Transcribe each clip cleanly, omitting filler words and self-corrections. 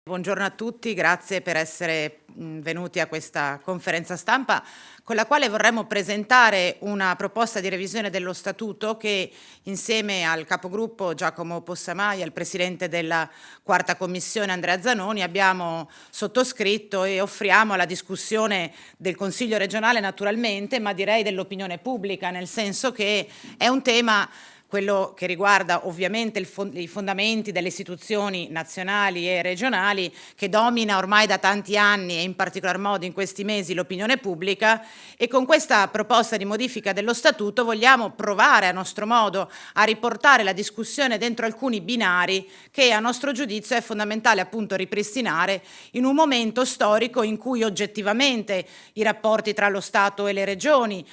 Buongiorno a tutti, grazie per essere venuti a questa conferenza stampa con la quale vorremmo presentare una proposta di revisione dello Statuto che insieme al capogruppo Giacomo Possamai e al presidente della Quarta Commissione Andrea Zanoni abbiamo sottoscritto e offriamo alla discussione del Consiglio regionale naturalmente, ma direi dell'opinione pubblica, nel senso che è un tema, quello che riguarda ovviamente i fondamenti delle istituzioni nazionali e regionali, che domina ormai da tanti anni e in particolar modo in questi mesi l'opinione pubblica, e con questa proposta di modifica dello Statuto vogliamo provare a nostro modo a riportare la discussione dentro alcuni binari che a nostro giudizio è fondamentale appunto ripristinare in un momento storico in cui oggettivamente i rapporti tra lo Stato e le regioni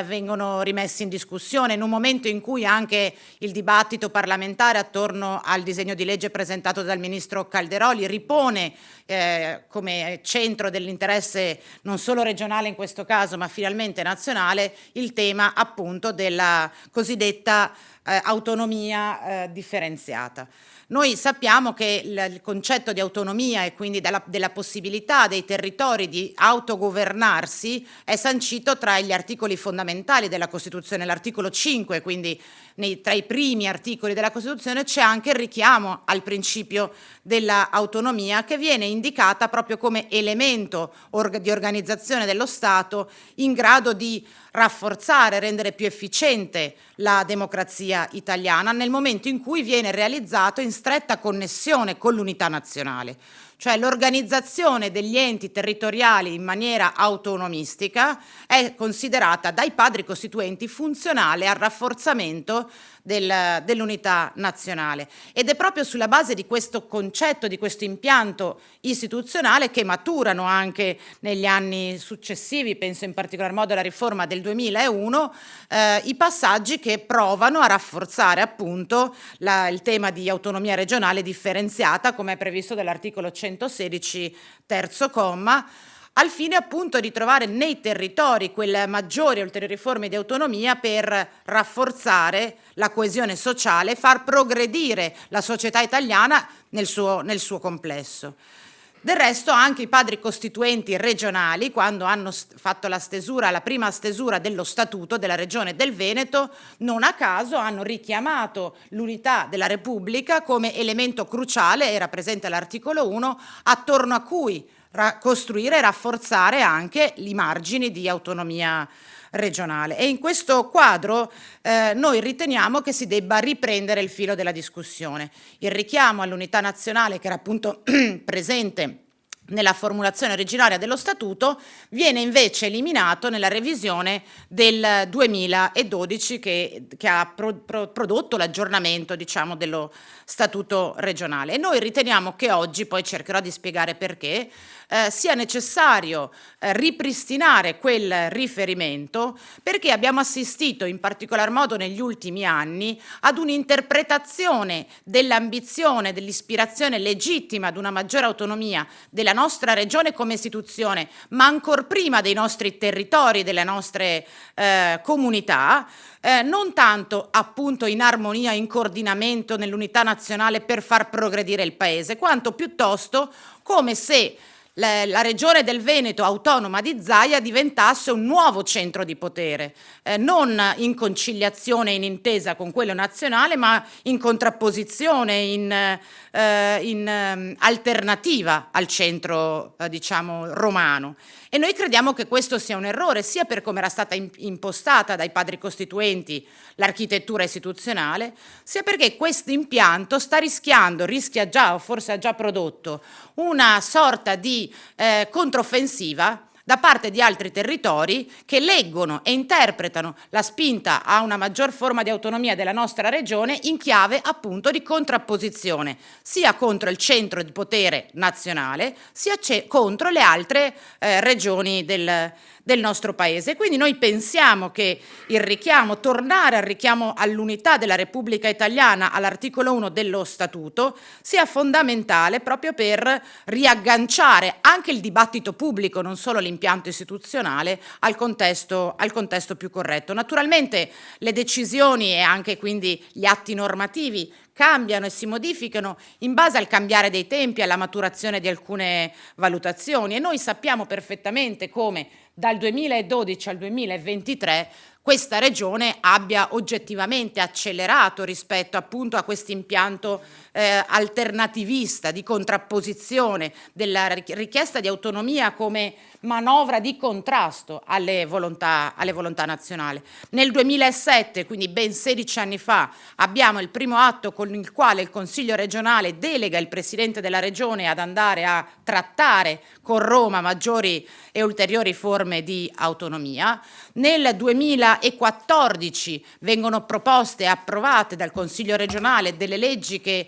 vengono rimessi in discussione, in un momento in cui anche il dibattito parlamentare attorno al disegno di legge presentato dal ministro Calderoli ripone come centro dell'interesse non solo regionale in questo caso, ma finalmente nazionale, il tema appunto della cosiddetta autonomia differenziata. Noi sappiamo che il concetto di autonomia e quindi della possibilità dei territori di autogovernarsi è sancito tra gli articoli fondamentali della Costituzione, l'articolo 5, quindi tra i primi articoli della Costituzione c'è anche il richiamo al principio dell'autonomia, che viene indicata proprio come elemento di organizzazione dello Stato in grado di rafforzare, rendere più efficiente la democrazia italiana nel momento in cui viene realizzato in stretta connessione con l'unità nazionale. Cioè l'organizzazione degli enti territoriali in maniera autonomistica è considerata dai padri costituenti funzionale al rafforzamento dell'unità nazionale, ed è proprio sulla base di questo concetto, di questo impianto istituzionale che maturano anche negli anni successivi, penso in particolar modo alla riforma del 2001, i passaggi che provano a rafforzare appunto il tema di autonomia regionale differenziata, come è previsto dall'articolo 116 terzo comma, al fine appunto di trovare nei territori quelle maggiori e ulteriori forme di autonomia per rafforzare la coesione sociale e far progredire la società italiana nel suo complesso. Del resto anche i padri costituenti regionali, quando hanno fatto la prima stesura dello Statuto della Regione del Veneto, non a caso hanno richiamato l'unità della Repubblica come elemento cruciale, era presente all'articolo 1, attorno a cui costruire e rafforzare anche i margini di autonomia regionale. E in questo quadro noi riteniamo che si debba riprendere il filo della discussione. Il richiamo all'unità nazionale, che era appunto presente nella formulazione originaria dello Statuto, viene invece eliminato nella revisione del 2012 che ha prodotto l'aggiornamento, diciamo, dello Statuto regionale. E noi riteniamo che oggi, poi cercherò di spiegare perché, sia necessario ripristinare quel riferimento, perché abbiamo assistito in particolar modo negli ultimi anni ad un'interpretazione dell'ambizione, dell'ispirazione legittima ad una maggiore autonomia della nostra regione come istituzione, ma ancor prima dei nostri territori, delle nostre comunità, non tanto appunto in armonia, in coordinamento nell'unità nazionale per far progredire il Paese, quanto piuttosto come se la regione del Veneto autonoma di Zaia diventasse un nuovo centro di potere, non in conciliazione e in intesa con quello nazionale, ma in contrapposizione, in alternativa al centro, diciamo, romano. E noi crediamo che questo sia un errore, sia per come era stata impostata dai padri costituenti l'architettura istituzionale, sia perché questo impianto rischia già, o forse ha già prodotto, una sorta di controffensiva da parte di altri territori che leggono e interpretano la spinta a una maggior forma di autonomia della nostra regione in chiave appunto di contrapposizione, sia contro il centro di potere nazionale, sia contro le altre regioni del nostro Paese. Quindi noi pensiamo che tornare al richiamo all'unità della Repubblica Italiana all'articolo 1 dello Statuto sia fondamentale proprio per riagganciare anche il dibattito pubblico, non solo l'impianto istituzionale, al contesto più corretto. Naturalmente le decisioni e anche quindi gli atti normativi cambiano e si modificano in base al cambiare dei tempi, alla maturazione di alcune valutazioni, e noi sappiamo perfettamente come dal 2012 al 2023 questa regione abbia oggettivamente accelerato rispetto appunto a questo impianto alternativista di contrapposizione della richiesta di autonomia come manovra di contrasto alle volontà nazionali. Nel 2007, quindi ben 16 anni fa, abbiamo il primo atto con il quale il Consiglio regionale delega il Presidente della Regione ad andare a trattare con Roma maggiori e ulteriori forme di autonomia. Nel 2014 vengono proposte e approvate dal Consiglio regionale delle leggi che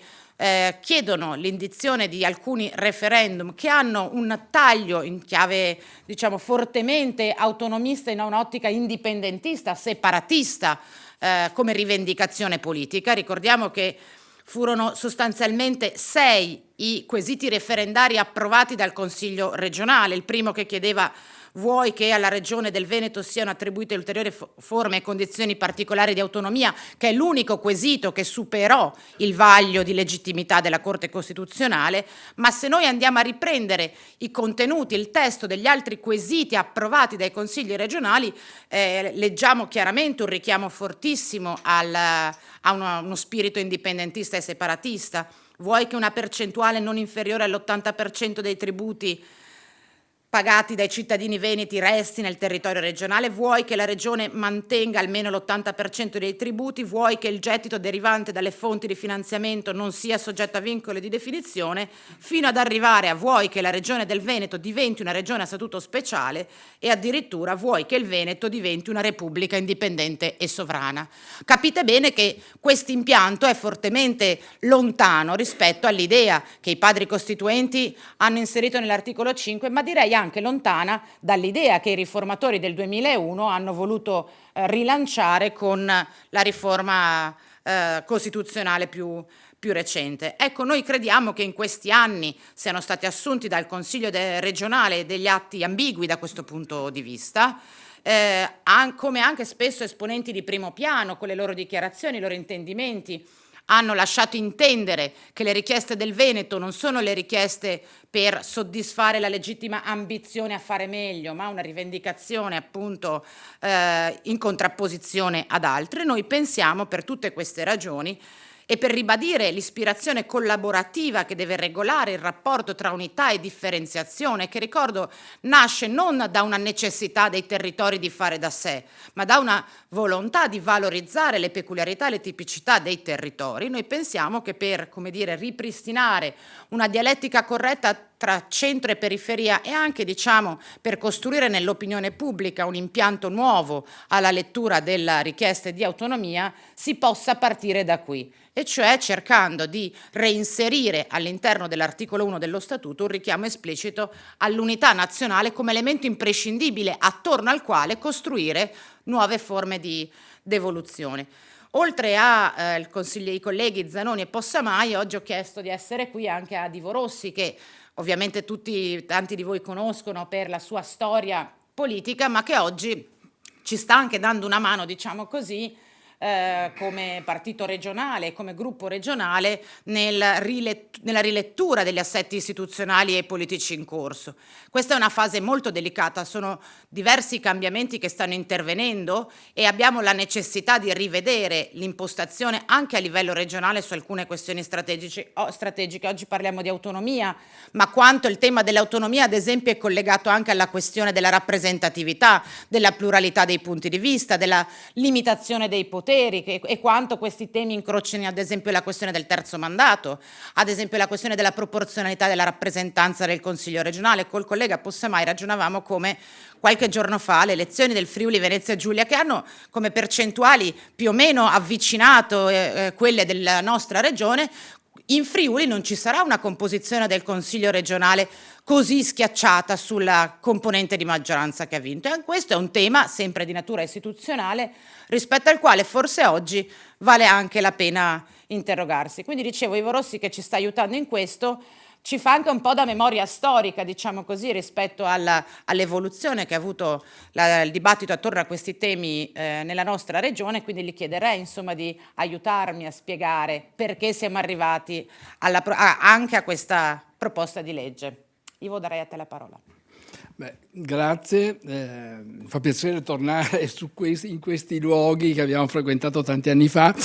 chiedono l'indizione di alcuni referendum che hanno un taglio in chiave, diciamo, fortemente autonomista in un'ottica indipendentista, separatista, come rivendicazione politica. Ricordiamo che furono sostanzialmente 6 i quesiti referendari approvati dal Consiglio regionale, il primo che chiedeva: vuoi che alla Regione del Veneto siano attribuite ulteriori forme e condizioni particolari di autonomia, che è l'unico quesito che superò il vaglio di legittimità della Corte Costituzionale. Ma se noi andiamo a riprendere i contenuti, il testo degli altri quesiti approvati dai consigli regionali, leggiamo chiaramente un richiamo fortissimo a uno spirito indipendentista e separatista. Vuoi che una percentuale non inferiore all'80% dei tributi pagati dai cittadini veneti resti nel territorio regionale? Vuoi che la regione mantenga almeno l'80% dei tributi? Vuoi che il gettito derivante dalle fonti di finanziamento non sia soggetto a vincoli di definizione? Fino ad arrivare a vuoi che la regione del Veneto diventi una regione a statuto speciale, e addirittura vuoi che il Veneto diventi una repubblica indipendente e sovrana. Capite bene che questo impianto è fortemente lontano rispetto all'idea che i padri costituenti hanno inserito nell'articolo 5, ma direi anche lontana dall'idea che i riformatori del 2001 hanno voluto rilanciare con la riforma costituzionale più recente. Ecco, noi crediamo che in questi anni siano stati assunti dal Consiglio regionale degli atti ambigui da questo punto di vista, come anche spesso esponenti di primo piano, con le loro dichiarazioni, i loro intendimenti, hanno lasciato intendere che le richieste del Veneto non sono le richieste per soddisfare la legittima ambizione a fare meglio, ma una rivendicazione appunto in contrapposizione ad altre. Noi pensiamo, per tutte queste ragioni e per ribadire l'ispirazione collaborativa che deve regolare il rapporto tra unità e differenziazione, che ricordo nasce non da una necessità dei territori di fare da sé, ma da una volontà di valorizzare le peculiarità e le tipicità dei territori, noi pensiamo che per, come dire, ripristinare una dialettica corretta tra centro e periferia, e anche, diciamo, per costruire nell'opinione pubblica un impianto nuovo alla lettura della richiesta di autonomia, si possa partire da qui, e cioè cercando di reinserire all'interno dell'articolo 1 dello Statuto un richiamo esplicito all'unità nazionale come elemento imprescindibile attorno al quale costruire nuove forme di devoluzione. Oltre ai colleghi Zanoni e Possamai, oggi ho chiesto di essere qui anche a Divo Rossi, che ovviamente tanti di voi conoscono per la sua storia politica, ma che oggi ci sta anche dando una mano, diciamo così, come partito regionale, come gruppo regionale, nella rilettura degli assetti istituzionali e politici in corso. Questa è una fase molto delicata, sono diversi cambiamenti che stanno intervenendo e abbiamo la necessità di rivedere l'impostazione anche a livello regionale su alcune questioni strategiche. Oggi parliamo di autonomia, ma quanto il tema dell'autonomia, ad esempio, è collegato anche alla questione della rappresentatività, della pluralità dei punti di vista, della limitazione dei poteri, e quanto questi temi incrocino, ad esempio, la questione del terzo mandato, ad esempio la questione della proporzionalità della rappresentanza del Consiglio regionale. Col collega Possamai ragionavamo come qualche giorno fa le elezioni del Friuli Venezia Giulia, che hanno come percentuali più o meno avvicinato quelle della nostra regione, in Friuli non ci sarà una composizione del Consiglio regionale così schiacciata sulla componente di maggioranza che ha vinto. E questo è un tema sempre di natura istituzionale rispetto al quale forse oggi vale anche la pena interrogarsi. Quindi dicevo, Ivo Rossi che ci sta aiutando in questo, ci fa anche un po' da memoria storica, diciamo così, rispetto all'evoluzione che ha avuto il dibattito attorno a questi temi nella nostra regione, quindi gli chiederei insomma di aiutarmi a spiegare perché siamo arrivati anche a questa proposta di legge. Ivo, darei a te la parola. Beh, grazie, fa piacere tornare in questi luoghi che abbiamo frequentato tanti anni fa.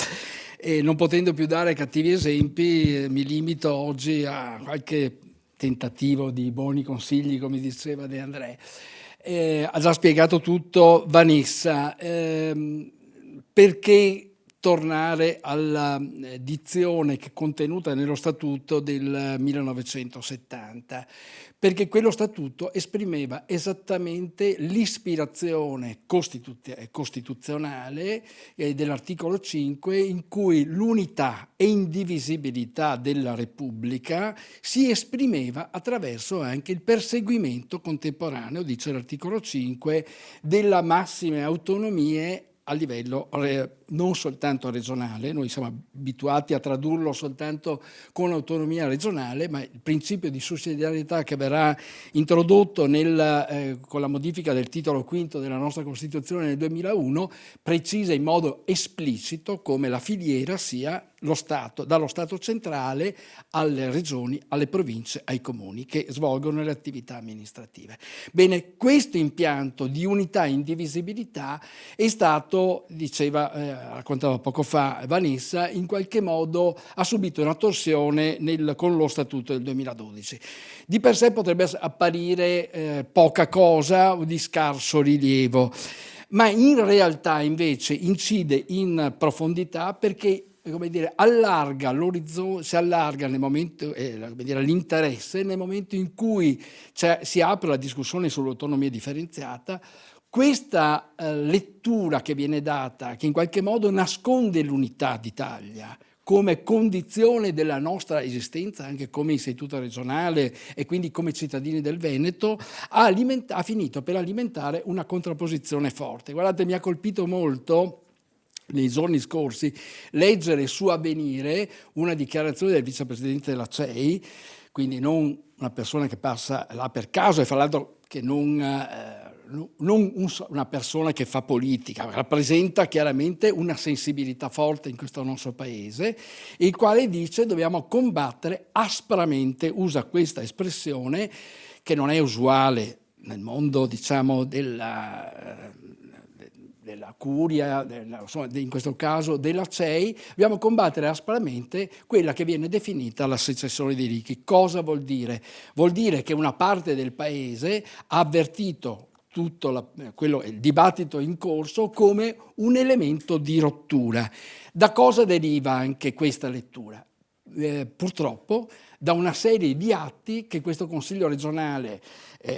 E non potendo più dare cattivi esempi, mi limito oggi a qualche tentativo di buoni consigli, come diceva De André. Ha già spiegato tutto Vanessa. Perché tornare alla dizione che è contenuta nello Statuto del 1970? Perché quello Statuto esprimeva esattamente l'ispirazione costituzionale dell'articolo 5, in cui l'unità e indivisibilità della Repubblica si esprimeva attraverso anche il perseguimento contemporaneo, dice l'articolo 5, della massime autonomie a livello non soltanto regionale. Noi siamo abituati a tradurlo soltanto con autonomia regionale, ma il principio di sussidiarietà che verrà introdotto con la modifica del titolo quinto della nostra Costituzione nel 2001 precisa in modo esplicito come la filiera sia lo Stato, dallo Stato centrale alle regioni, alle province, ai comuni che svolgono le attività amministrative. Bene, questo impianto di unità e indivisibilità è stato, raccontava poco fa Vanessa, in qualche modo ha subito una torsione con lo Statuto del 2012. Di per sé potrebbe apparire poca cosa o di scarso rilievo, ma in realtà invece incide in profondità perché allarga l'orizzonte, si allarga nel momento, l'interesse nel momento in cui si apre la discussione sull'autonomia differenziata. Questa lettura che viene data, che in qualche modo nasconde l'unità d'Italia come condizione della nostra esistenza anche come istituto regionale e quindi come cittadini del Veneto, ha finito per alimentare una contrapposizione forte. Guardate, mi ha colpito molto nei giorni scorsi leggere su Avvenire una dichiarazione del vicepresidente della CEI, quindi non una persona che passa là per caso e fra l'altro che non una persona che fa politica, rappresenta chiaramente una sensibilità forte in questo nostro paese, il quale dice dobbiamo combattere aspramente, usa questa espressione che non è usuale nel mondo della curia, in questo caso della CEI, dobbiamo combattere aspramente quella che viene definita la secessione dei ricchi. Cosa vuol dire? Vuol dire che una parte del paese ha avvertito il dibattito in corso come un elemento di rottura. Da cosa deriva anche questa lettura? Purtroppo da una serie di atti che questo Consiglio regionale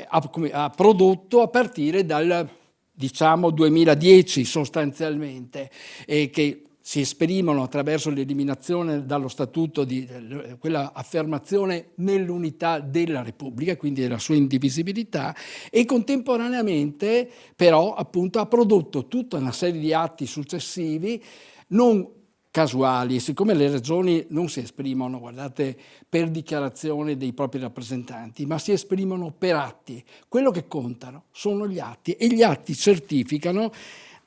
ha prodotto a partire dal 2010 sostanzialmente, che si esprimono attraverso l'eliminazione dallo Statuto di quella affermazione nell'unità della Repubblica, quindi della sua indivisibilità, e contemporaneamente però appunto ha prodotto tutta una serie di atti successivi non casuali. Siccome le regioni non si esprimono, guardate, per dichiarazione dei propri rappresentanti, ma si esprimono per atti. Quello che contano sono gli atti e gli atti certificano,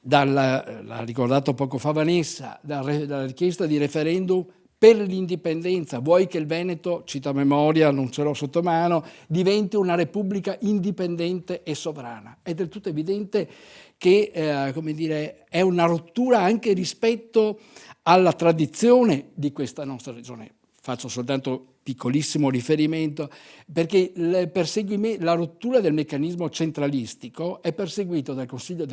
l'ha ricordato poco fa Vanessa, dalla richiesta di referendum per l'indipendenza, vuoi che il Veneto, cito a memoria, non ce l'ho sotto mano, diventi una repubblica indipendente e sovrana. È del tutto evidente che è una rottura anche rispetto alla tradizione di questa nostra regione. Faccio soltanto piccolissimo riferimento, perché la rottura del meccanismo centralistico è perseguito da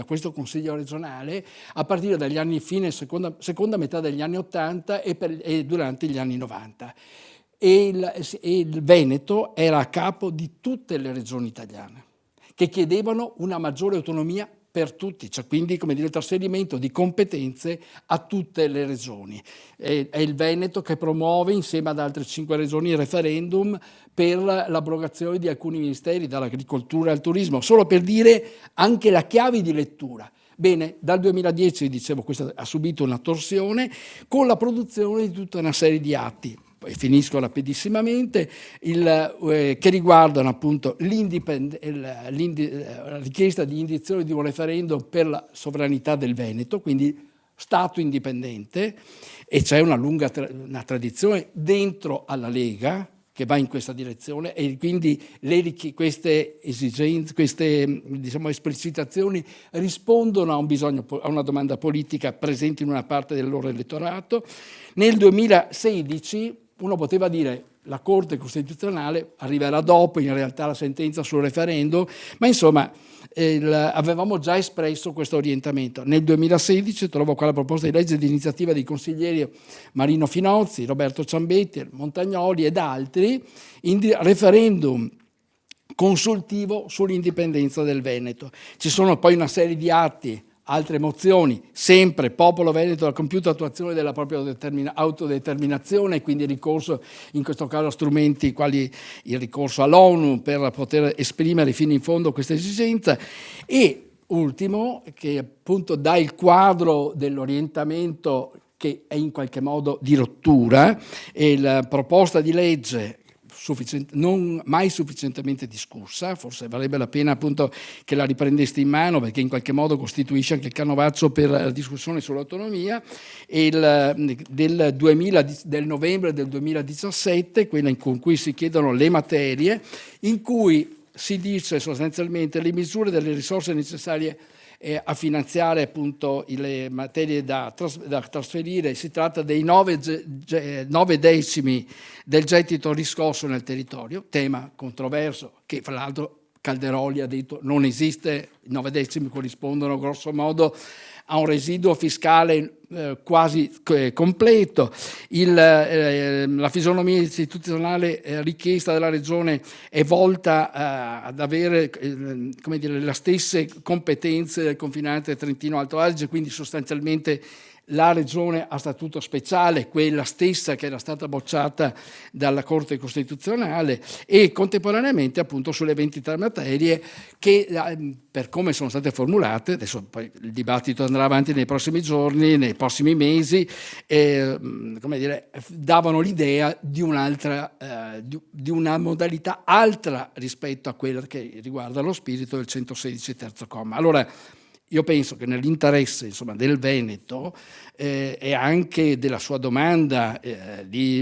questo Consiglio regionale a partire dagli anni seconda metà degli anni 80 e durante gli anni 90. E il Veneto era a capo di tutte le regioni italiane, che chiedevano una maggiore autonomia per tutti, cioè quindi il trasferimento di competenze a tutte le regioni. È il Veneto che promuove insieme ad altre 5 regioni il referendum per l'abrogazione di alcuni ministeri, dall'agricoltura al turismo, solo per dire anche la chiave di lettura. Bene, dal 2010, dicevo, questo ha subito una torsione con la produzione di tutta una serie di atti. e finisco rapidissimamente, che riguardano appunto la richiesta di indizione di un referendum per la sovranità del Veneto, quindi Stato indipendente, e c'è una tradizione dentro alla Lega che va in questa direzione, e quindi queste esigenze, queste diciamo, esplicitazioni rispondono a un bisogno, a una domanda politica presente in una parte del loro elettorato. Nel 2016 uno poteva dire la Corte Costituzionale arriverà dopo, in realtà, la sentenza sul referendum, ma insomma avevamo già espresso questo orientamento. Nel 2016 trovo qua la proposta di legge di iniziativa dei consiglieri Marino Finozzi, Roberto Ciambetti, Montagnoli ed altri, referendum consultivo sull'indipendenza del Veneto. Ci sono poi una serie di atti, altre mozioni, sempre popolo veneto, la compiuta attuazione della propria autodeterminazione, quindi ricorso in questo caso a strumenti quali il ricorso all'ONU per poter esprimere fino in fondo questa esigenza. E ultimo, che appunto dà il quadro dell'orientamento che è in qualche modo di rottura, è la proposta di legge non mai sufficientemente discussa, forse varrebbe la pena appunto che la riprendeste in mano, perché in qualche modo costituisce anche il canovaccio per la discussione sull'autonomia, del novembre del 2017, quella con cui si chiedono le materie, in cui si dice sostanzialmente le misure delle risorse necessarie a finanziare appunto le materie da trasferire. Si tratta dei 9 decimi del gettito riscosso nel territorio, tema controverso che fra l'altro Calderoli ha detto non esiste, i 9 decimi corrispondono grosso modo a un residuo fiscale quasi completo. La fisionomia istituzionale richiesta dalla Regione è volta ad avere come dire, le stesse competenze del confinante Trentino-Alto Adige, quindi sostanzialmente la Regione a statuto speciale, quella stessa che era stata bocciata dalla Corte Costituzionale, e contemporaneamente appunto sulle 23 materie che per come sono state formulate, adesso poi il dibattito andrà avanti nei prossimi giorni, nei prossimi mesi, come dire, davano l'idea di un'altra, di una modalità altra rispetto a quella che riguarda lo spirito del 116 terzo comma. Allora, io penso che nell'interesse insomma, del Veneto e anche della sua domanda di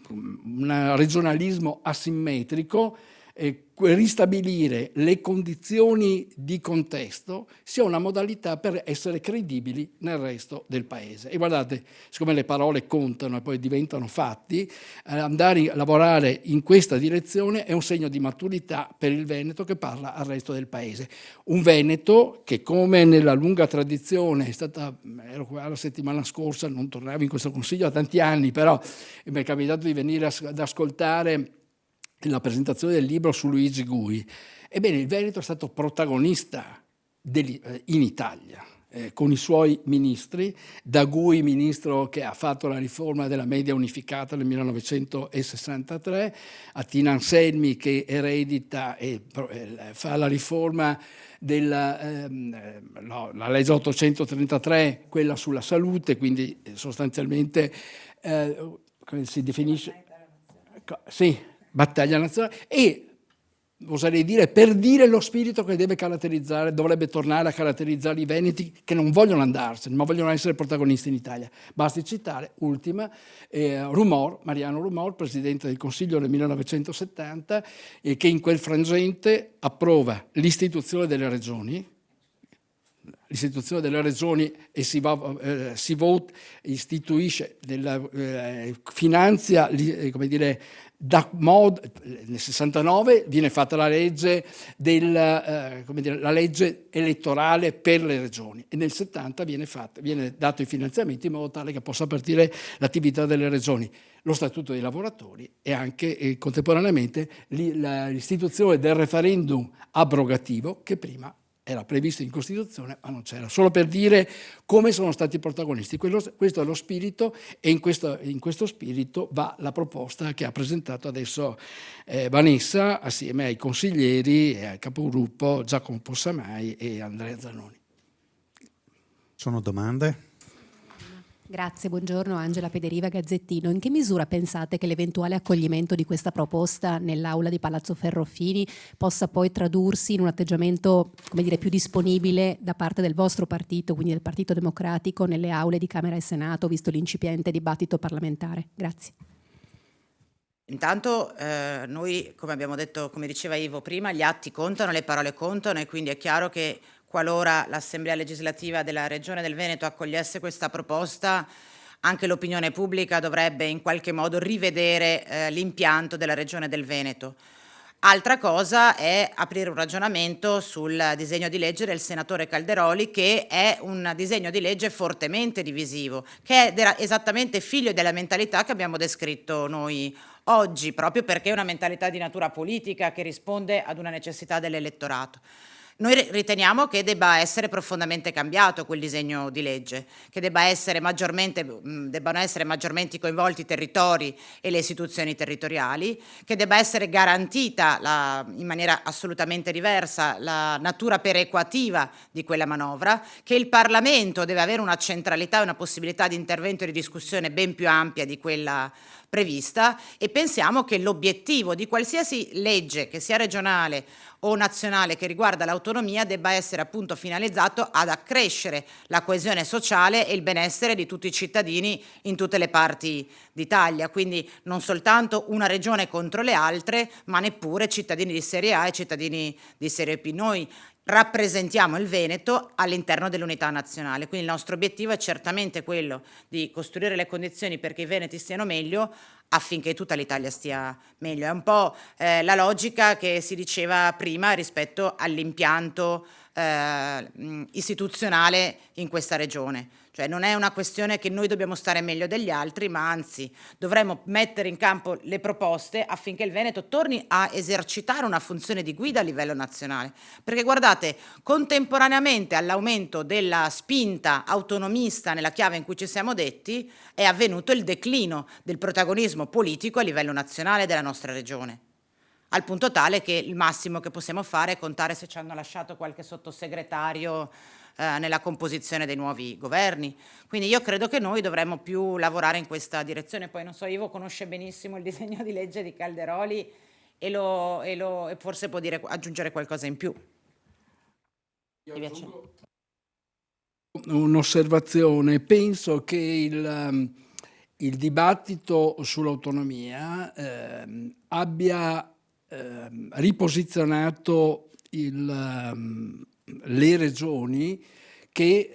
un regionalismo asimmetrico, ristabilire le condizioni di contesto sia una modalità per essere credibili nel resto del paese. E guardate, siccome le parole contano e poi diventano fatti, andare a lavorare in questa direzione è un segno di maturità per il Veneto che parla al resto del paese. Un Veneto che, come nella lunga tradizione, ero qua la settimana scorsa, non tornavo in questo consiglio da tanti anni, però mi è capitato di venire ad ascoltare la presentazione del libro su Luigi Gui. Ebbene, il Veneto è stato protagonista in Italia, con i suoi ministri, da Gui ministro che ha fatto la riforma della media unificata nel 1963, a Tina Anselmi che eredita e fa la riforma della la legge 833, quella sulla salute, quindi sostanzialmente come si definisce? Sì, battaglia nazionale, e oserei dire per dire lo spirito che dovrebbe tornare a caratterizzare i veneti che non vogliono andarsene, ma vogliono essere protagonisti in Italia. Basti citare, ultima, Mariano Rumor, presidente del Consiglio nel 1970, che in quel frangente approva l'istituzione delle regioni, e istituisce, finanzia, come dire, nel 69 viene fatta la legge la legge elettorale per le regioni, e nel 70 viene dato il finanziamento in modo tale che possa partire l'attività delle regioni, lo statuto dei lavoratori e anche contemporaneamente l'istituzione del referendum abrogativo che prima era previsto in Costituzione ma non c'era. Solo per dire come sono stati protagonisti. Questo è lo spirito, e in questo spirito va la proposta che ha presentato adesso Vanessa assieme ai consiglieri e al capogruppo Giacomo Possamai e Andrea Zanoni. Sono domande? Grazie, buongiorno, Angela Pederiva, Gazzettino. In che misura pensate che l'eventuale accoglimento di questa proposta nell'aula di Palazzo Ferrofini possa poi tradursi in un atteggiamento, come dire, più disponibile da parte del vostro partito, quindi del Partito Democratico, nelle aule di Camera e Senato, visto l'incipiente dibattito parlamentare? Grazie. Intanto noi, come abbiamo detto, come diceva Ivo prima, gli atti contano, le parole contano, e quindi è chiaro che qualora l'Assemblea legislativa della Regione del Veneto accogliesse questa proposta, anche l'opinione pubblica dovrebbe in qualche modo rivedere l'impianto della Regione del Veneto. Altra cosa è aprire un ragionamento sul disegno di legge del senatore Calderoli, che è un disegno di legge fortemente divisivo, che è esattamente figlio della mentalità che abbiamo descritto noi oggi, proprio perché è una mentalità di natura politica che risponde ad una necessità dell'elettorato. Noi riteniamo che debba essere profondamente cambiato quel disegno di legge, che debbano essere maggiormente coinvolti i territori e le istituzioni territoriali, che debba essere garantita in maniera assolutamente diversa la natura perequativa di quella manovra, che il Parlamento deve avere una centralità e una possibilità di intervento e di discussione ben più ampia di quella prevista, e pensiamo che l'obiettivo di qualsiasi legge, che sia regionale o nazionale, che riguarda l'autonomia, debba essere appunto finalizzato ad accrescere la coesione sociale e il benessere di tutti i cittadini in tutte le parti d'Italia, quindi non soltanto una regione contro le altre, ma neppure cittadini di serie A e cittadini di serie B. Noi rappresentiamo il Veneto all'interno dell'unità nazionale, quindi il nostro obiettivo è certamente quello di costruire le condizioni perché i veneti stiano meglio, affinché tutta l'Italia stia meglio. È un po' la logica che si diceva prima rispetto all'impianto istituzionale in questa regione. Cioè non è una questione che noi dobbiamo stare meglio degli altri, ma anzi dovremmo mettere in campo le proposte affinché il Veneto torni a esercitare una funzione di guida a livello nazionale. Perché guardate, contemporaneamente all'aumento della spinta autonomista nella chiave in cui ci siamo detti, è avvenuto il declino del protagonismo politico a livello nazionale della nostra regione, al punto tale che il massimo che possiamo fare è contare se ci hanno lasciato qualche sottosegretario nella composizione dei nuovi governi. Quindi io credo che noi dovremmo più lavorare in questa direzione. Poi non so, Ivo conosce benissimo il disegno di legge di Calderoli e forse può aggiungere qualcosa in più. Un'osservazione: penso che il dibattito sull'autonomia abbia riposizionato le regioni che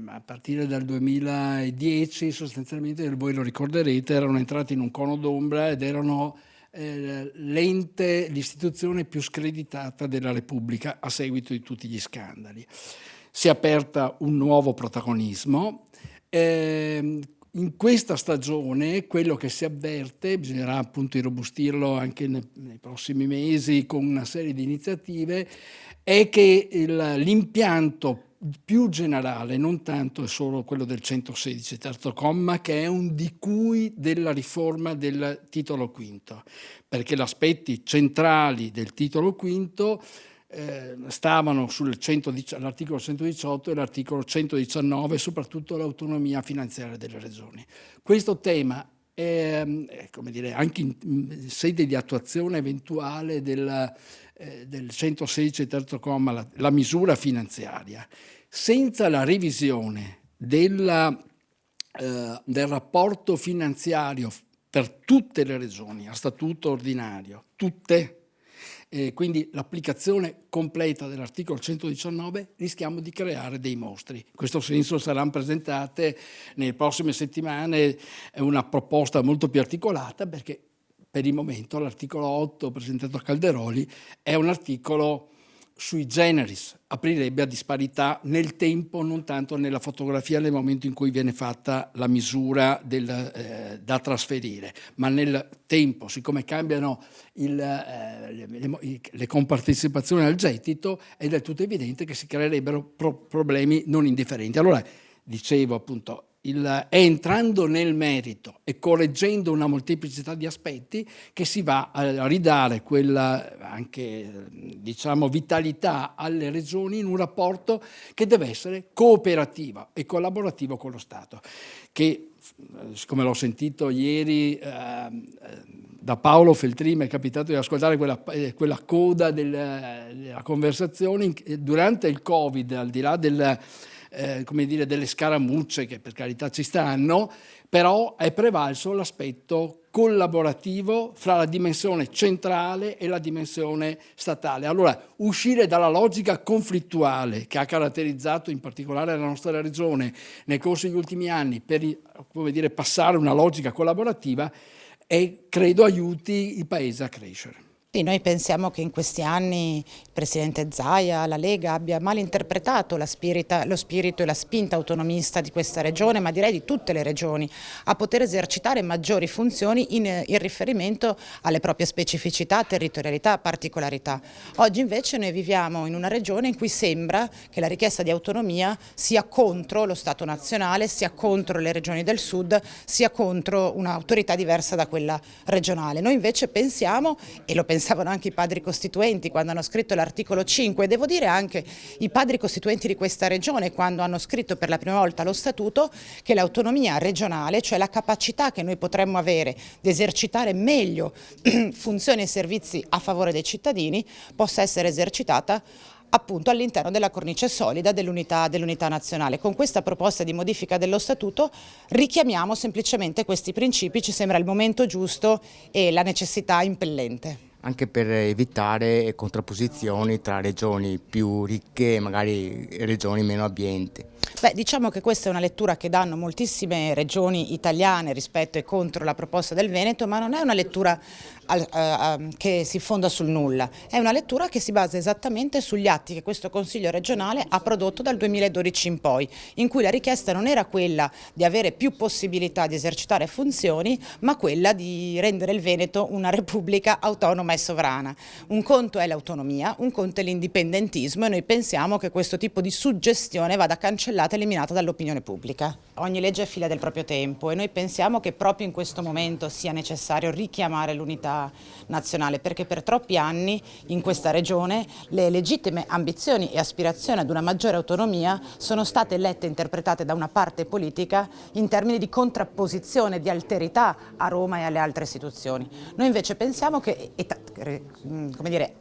a partire dal 2010 sostanzialmente, voi lo ricorderete, erano entrate in un cono d'ombra ed erano l'istituzione più screditata della Repubblica a seguito di tutti gli scandali. Si è aperta un nuovo protagonismo. In questa stagione quello che si avverte, bisognerà appunto irrobustirlo anche nei prossimi mesi con una serie di iniziative, è che l'impianto più generale, non tanto è solo quello del 116 terzo comma, che è un di cui della riforma del titolo quinto, perché gli aspetti centrali del titolo quinto stavano sull'articolo 118 e l'articolo 119, soprattutto l'autonomia finanziaria delle regioni. Questo tema è, come dire, anche in sede di attuazione eventuale del 116 terzo comma, la misura finanziaria, senza la revisione del rapporto finanziario per tutte le regioni a statuto ordinario, tutte, quindi l'applicazione completa dell'articolo 119, rischiamo di creare dei mostri. In questo senso saranno presentate nelle prossime settimane una proposta molto più articolata, perché per il momento l'articolo 8 presentato a Calderoli è un articolo sui generis, aprirebbe a disparità nel tempo, non tanto nella fotografia nel momento in cui viene fatta la misura da trasferire, ma nel tempo, siccome cambiano le compartecipazioni al gettito, è del tutto evidente che si creerebbero problemi non indifferenti. Allora, dicevo appunto, è entrando nel merito e correggendo una molteplicità di aspetti che si va a ridare anche diciamo vitalità alle regioni in un rapporto che deve essere cooperativo e collaborativo con lo Stato, che, come l'ho sentito ieri da Paolo Feltri, mi è capitato di ascoltare quella coda della conversazione durante il Covid, al di là delle scaramucce che per carità ci stanno, però è prevalso l'aspetto collaborativo fra la dimensione centrale e la dimensione statale. Allora, uscire dalla logica conflittuale che ha caratterizzato in particolare la nostra regione nel corso degli ultimi anni per passare a una logica collaborativa credo aiuti il Paese a crescere. Sì, noi pensiamo che in questi anni il Presidente Zaia, la Lega, abbia mal interpretato lo spirito e la spinta autonomista di questa regione, ma direi di tutte le regioni, a poter esercitare maggiori funzioni in riferimento alle proprie specificità, territorialità, particolarità. Oggi invece noi viviamo in una regione in cui sembra che la richiesta di autonomia sia contro lo Stato nazionale, sia contro le regioni del Sud, sia contro un'autorità diversa da quella regionale. Noi invece pensiamo, e lo pensavano anche i padri costituenti quando hanno scritto l'articolo 5, devo dire anche i padri costituenti di questa regione quando hanno scritto per la prima volta lo statuto, che l'autonomia regionale, cioè la capacità che noi potremmo avere di esercitare meglio funzioni e servizi a favore dei cittadini, possa essere esercitata appunto all'interno della cornice solida dell'unità nazionale. Con questa proposta di modifica dello statuto richiamiamo semplicemente questi principi, ci sembra il momento giusto e la necessità impellente. Anche per evitare contrapposizioni tra regioni più ricche e magari regioni meno abbienti. Diciamo che questa è una lettura che danno moltissime regioni italiane rispetto e contro la proposta del Veneto, ma non è una lettura che si fonda sul nulla, è una lettura che si basa esattamente sugli atti che questo Consiglio regionale ha prodotto dal 2012 in poi, in cui la richiesta non era quella di avere più possibilità di esercitare funzioni, ma quella di rendere il Veneto una repubblica autonoma e sovrana. Un conto è l'autonomia, un conto è l'indipendentismo e noi pensiamo che questo tipo di suggestione vada cancellata e eliminata dall'opinione pubblica. Ogni legge è figlia del proprio tempo e noi pensiamo che proprio in questo momento sia necessario richiamare l'unità nazionale, perché per troppi anni in questa regione le legittime ambizioni e aspirazioni ad una maggiore autonomia sono state lette e interpretate da una parte politica in termini di contrapposizione, di alterità a Roma e alle altre istituzioni. Noi invece pensiamo che,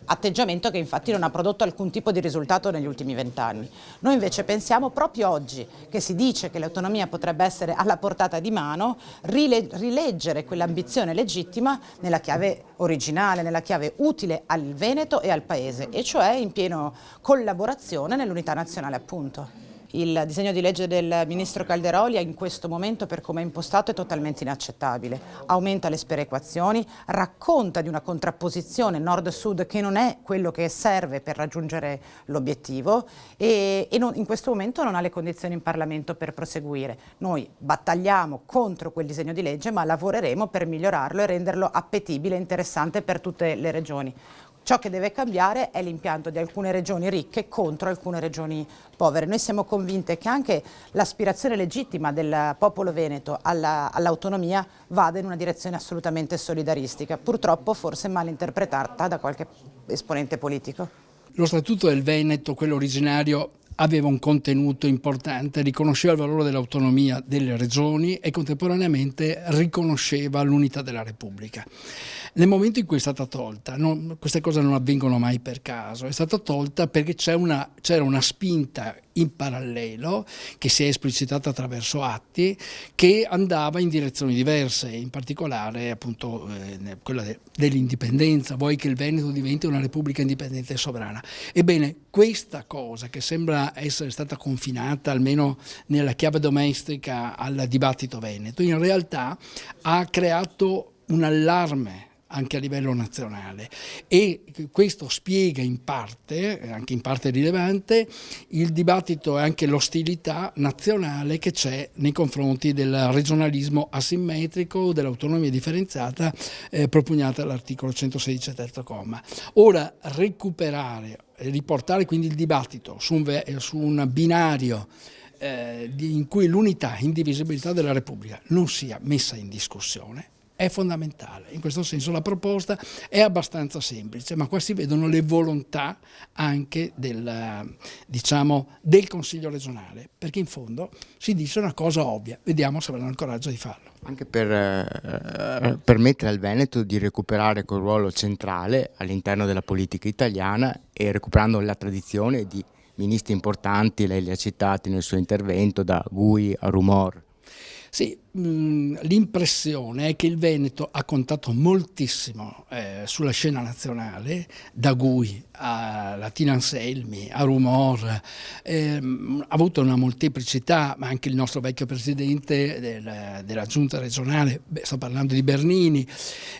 atteggiamento che infatti non ha prodotto alcun tipo di risultato negli ultimi 20 anni. Noi invece pensiamo proprio oggi che si dice che l'autonomia potrebbe essere alla portata di mano, rileggere quell'ambizione legittima nella chiave originale, nella chiave utile al Veneto e al Paese, e cioè in piena collaborazione nell'unità nazionale appunto. Il disegno di legge del Ministro Calderoli in questo momento, per come è impostato, è totalmente inaccettabile. Aumenta le sperequazioni, racconta di una contrapposizione nord-sud che non è quello che serve per raggiungere l'obiettivo e in questo momento non ha le condizioni in Parlamento per proseguire. Noi battagliamo contro quel disegno di legge, ma lavoreremo per migliorarlo e renderlo appetibile e interessante per tutte le regioni. Ciò che deve cambiare è l'impianto di alcune regioni ricche contro alcune regioni povere. Noi siamo convinte che anche l'aspirazione legittima del popolo veneto all'autonomia vada in una direzione assolutamente solidaristica, purtroppo forse mal interpretata da qualche esponente politico. Lo Statuto del Veneto, quello originario, aveva un contenuto importante, riconosceva il valore dell'autonomia delle regioni e contemporaneamente riconosceva l'unità della Repubblica. Nel momento in cui è stata tolta, queste cose non avvengono mai per caso, è stata tolta perché c'era una spinta in parallelo che si è esplicitata attraverso atti che andava in direzioni diverse, in particolare appunto quella dell'indipendenza, vuoi che il Veneto diventi una repubblica indipendente e sovrana. Ebbene, questa cosa che sembra essere stata confinata almeno nella chiave domestica al dibattito veneto, in realtà ha creato un allarme anche a livello nazionale e questo spiega in parte, anche in parte rilevante, il dibattito e anche l'ostilità nazionale che c'è nei confronti del regionalismo asimmetrico, dell'autonomia differenziata propugnata dall'articolo 116 terzo comma. Ora recuperare, riportare quindi il dibattito su un binario in cui l'unità e indivisibilità della Repubblica non sia messa in discussione, è fondamentale. In questo senso la proposta è abbastanza semplice, ma qua si vedono le volontà anche del Consiglio regionale, perché in fondo si dice una cosa ovvia, vediamo se avranno il coraggio di farlo. Anche per permettere al Veneto di recuperare quel ruolo centrale all'interno della politica italiana e recuperando la tradizione di ministri importanti, lei li ha citati nel suo intervento, da Gui a Rumor. Sì, l'impressione è che il Veneto ha contato moltissimo sulla scena nazionale, da Gui a Latina Anselmi, a Rumor, ha avuto una molteplicità, ma anche il nostro vecchio presidente della giunta regionale, sto parlando di Bernini,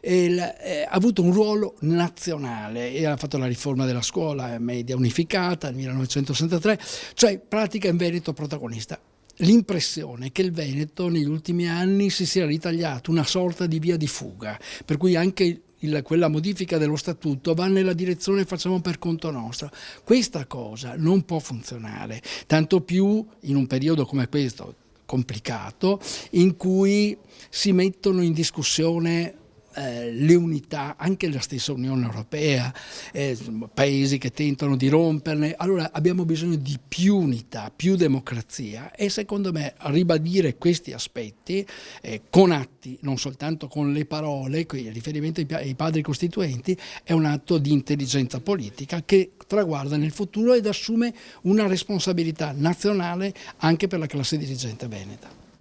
ha avuto un ruolo nazionale e ha fatto la riforma della scuola media unificata nel 1963, cioè pratica in Veneto protagonista. L'impressione è che il Veneto negli ultimi anni si sia ritagliato una sorta di via di fuga, per cui anche quella modifica dello statuto va nella direzione facciamo per conto nostro. Questa cosa non può funzionare, tanto più in un periodo come questo, complicato, in cui si mettono in discussione le unità, anche la stessa Unione Europea, paesi che tentano di romperne. Allora abbiamo bisogno di più unità, più democrazia e secondo me ribadire questi aspetti con atti, non soltanto con le parole, qui riferimento ai padri costituenti, è un atto di intelligenza politica che traguarda nel futuro ed assume una responsabilità nazionale anche per la classe dirigente veneta.